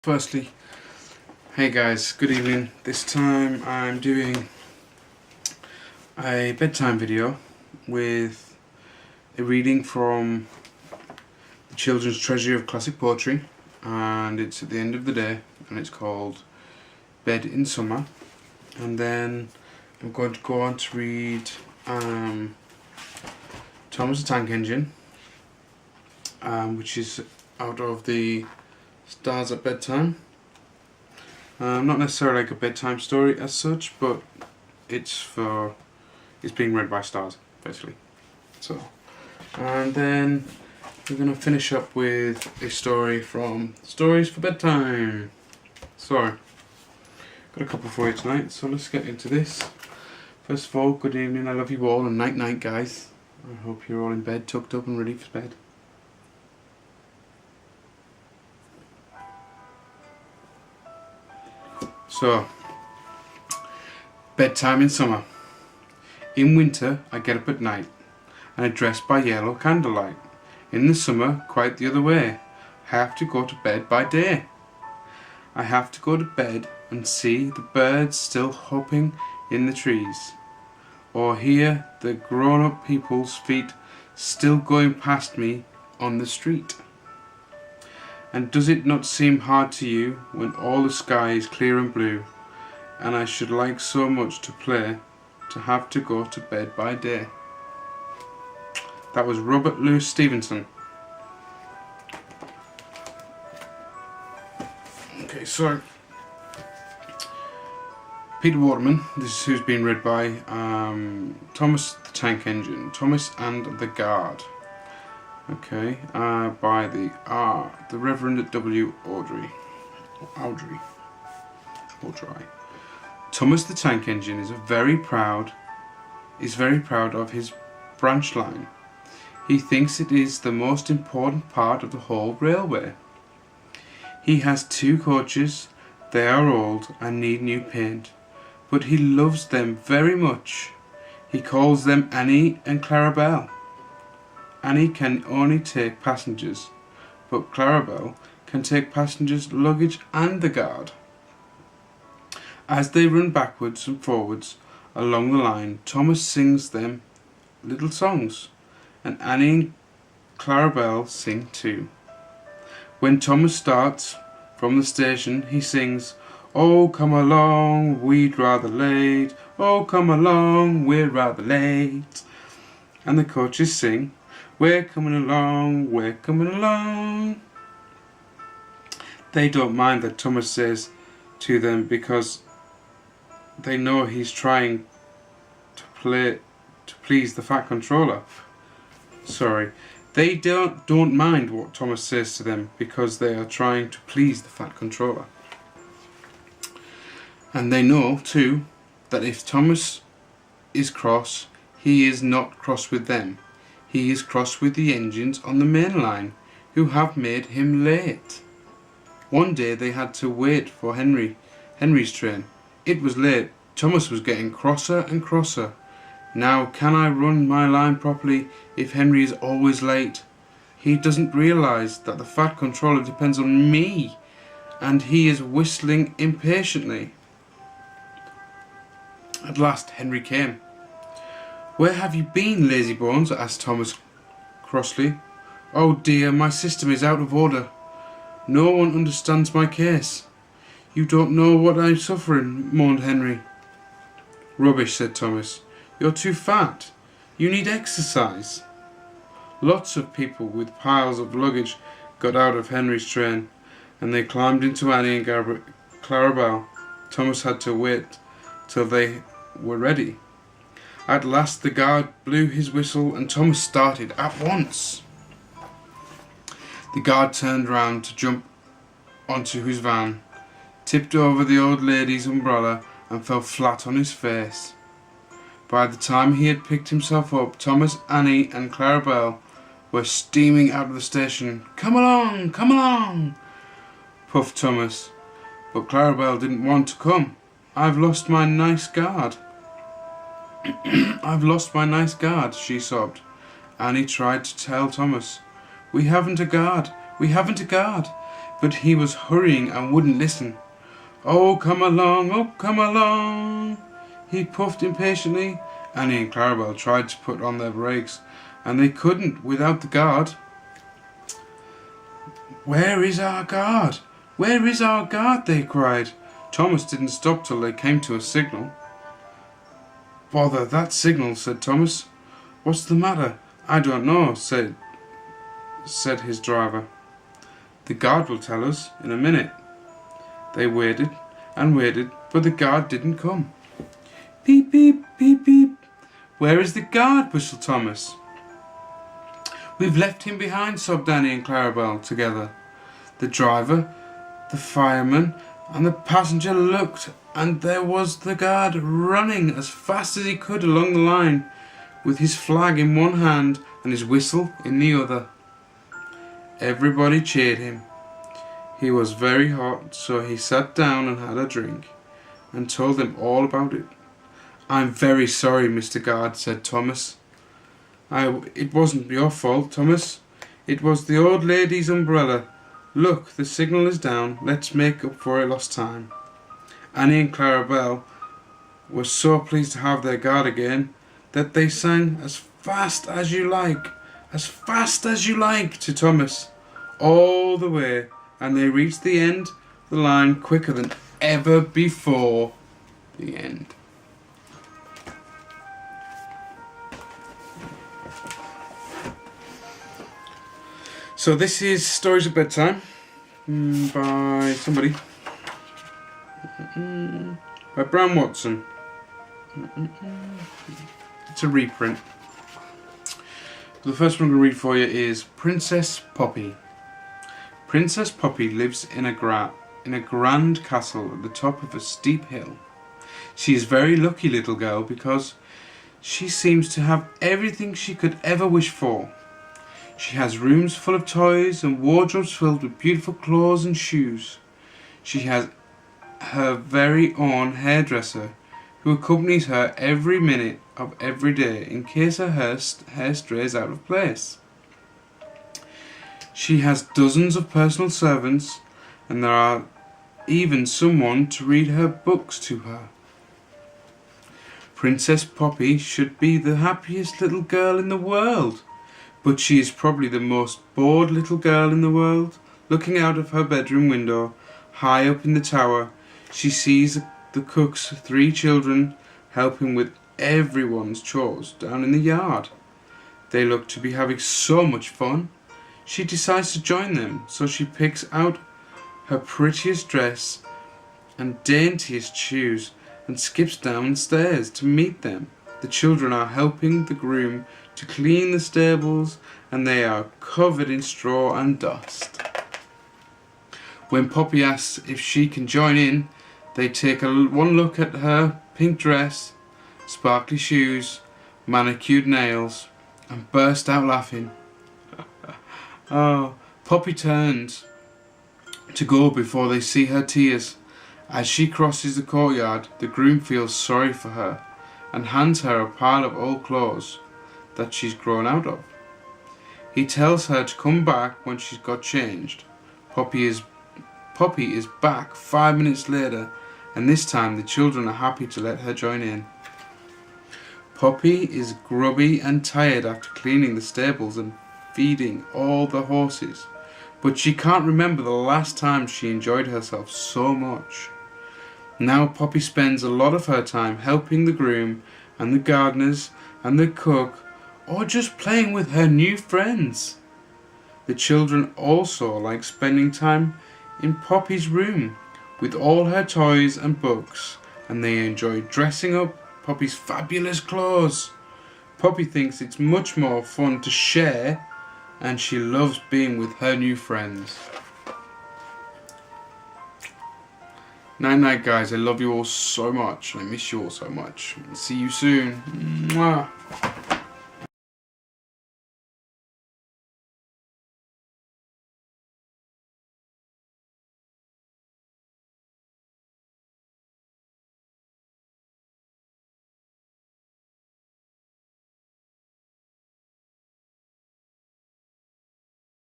Firstly, hey guys, good evening. This time I'm doing a bedtime video with a reading from the Children's Treasury of Classic Poetry, and it's at the end of the day, and it's called Bed in Summer. And then I'm going to go on to read Thomas the Tank Engine, which is out of the Stars at Bedtime. Not necessarily like a bedtime story as such, but it's being read by stars, basically. So, and then we're going to finish up with a story from Stories for Bedtime. So, got a couple for you tonight, so let's get into this. First of all, good evening, I love you all, and night night guys. I hope you're all in bed, tucked up and ready for bed. So, bedtime in summer. In winter, I get up at night, and I dress by yellow candlelight. In the summer, quite the other way. I have to go to bed by day. I have to go to bed and see the birds still hopping in the trees, or hear the grown-up people's feet still going past me on the street. And does it not seem hard to you when all the sky is clear and blue, and I should like so much to play, to have to go to bed by day? That was Robert Louis Stevenson. Okay, so Peter Waterman, this is who's been read by Thomas the Tank Engine, Thomas and the Guard. Okay, by the Reverend W. Awdry. Thomas the Tank Engine is very proud of his branch line. He thinks it is the most important part of the whole railway. He has 2 coaches. They are old and need new paint, but he loves them very much. He calls them Annie and Clarabelle. Annie can only take passengers, but Clarabelle can take passengers, luggage and the guard. As they run backwards and forwards along the line, Thomas sings them little songs, and Annie and Clarabelle sing too. When Thomas starts from the station, he sings, "Oh, come along, we'd rather late. Oh, come along, we're rather late." And the coaches sing, "We're coming along, we're coming along." They don't mind that Thomas says to them because they know he's trying to please the Fat Controller. Sorry, they don't mind what Thomas says to them because they are trying to please the Fat Controller. And they know too that if Thomas is cross, he is not cross with them. He is cross with the engines on the main line, who have made him late. One day they had to wait for Henry's train. It was late. Thomas was getting crosser and crosser. Now can I run my line properly if Henry is always late? He doesn't realise that the Fat Controller depends on me, and he is whistling impatiently. At last Henry came. "Where have you been, lazybones?" asked Thomas crossly. "Oh dear, my system is out of order. No one understands my case. You don't know what I'm suffering," moaned Henry. "Rubbish," said Thomas. "You're too fat. You need exercise." Lots of people with piles of luggage got out of Henry's train, and they climbed into Annie and Clarabelle. Thomas had to wait till they were ready. At last the guard blew his whistle and Thomas started at once. The guard turned round to jump onto his van, tipped over the old lady's umbrella and fell flat on his face. By the time he had picked himself up, Thomas, Annie and Clarabelle were steaming out of the station. "Come along, come along," puffed Thomas. But Clarabelle didn't want to come. "I've lost my nice guard." "I've lost my nice guard," she sobbed. Annie tried to tell Thomas, "We haven't a guard, we haven't a guard. but he was hurrying and wouldn't listen. Oh, come along, he puffed impatiently. Annie and Clarabel tried to put on their brakes, and they couldn't without the guard. Where is our guard? Where is our guard? They cried. Thomas didn't stop till they came to a signal. Bother that signal, said Thomas. What's the matter? I don't know, said his driver. The guard will tell us in a minute. They waited and waited, but the guard didn't come. Beep, beep, beep, beep. Where is the guard? Whistled Thomas. We've left him behind, sobbed Annie and Clarabel together. The driver, the fireman, and the passenger looked, and there was the guard running as fast as he could along the line, with his flag in one hand and his whistle in the other. Everybody cheered him. He was very hot, so he sat down and had a drink, and told them all about it. I'm very sorry, Mr. Guard, said Thomas. It wasn't your fault, Thomas. It was the old lady's umbrella. Look, the signal is down. Let's make up for lost time. Annie and Clarabel were so pleased to have their guard again that they sang as fast as you like to Thomas all the way, and they reached the end of the line quicker than ever before. The end. So this is Stories of Bedtime by somebody. By Brown Watson. It's a reprint. The first one I'm going to read for you is Princess Poppy. Princess Poppy lives in a grand castle at the top of a steep hill. She is a very lucky little girl because she seems to have everything she could ever wish for. She has rooms full of toys and wardrobes filled with beautiful clothes and shoes. She has her very own hairdresser who accompanies her every minute of every day in case her hair strays out of place. She has dozens of personal servants, and there are even someone to read her books to her. Princess Poppy should be the happiest little girl in the world, but she is probably the most bored little girl in the world. Looking out of her bedroom window, high up in the tower, she sees the cook's 3 children helping with everyone's chores down in the yard. They look to be having so much fun. She decides to join them, so she picks out her prettiest dress and daintiest shoes and skips downstairs to meet them. The children are helping the groom to clean the stables, and they are covered in straw and dust. When Poppy asks if she can join in, they take one look at her pink dress, sparkly shoes, manicured nails, and burst out laughing. Oh, Poppy turns to go before they see her tears. As she crosses the courtyard, the groom feels sorry for her and hands her a pile of old clothes that she's grown out of. He tells her to come back when she's got changed. Poppy is back 5 minutes later, and this time the children are happy to let her join in. Poppy is grubby and tired after cleaning the stables and feeding all the horses, but she can't remember the last time she enjoyed herself so much. Now Poppy spends a lot of her time helping the groom and the gardeners and the cook, or just playing with her new friends. The children also like spending time in Poppy's room with all her toys and books, and they enjoy dressing up Poppy's fabulous clothes. Poppy thinks it's much more fun to share, and she loves being with her new friends. Night night guys, I love you all so much. I miss you all so much. See you soon. Mwah.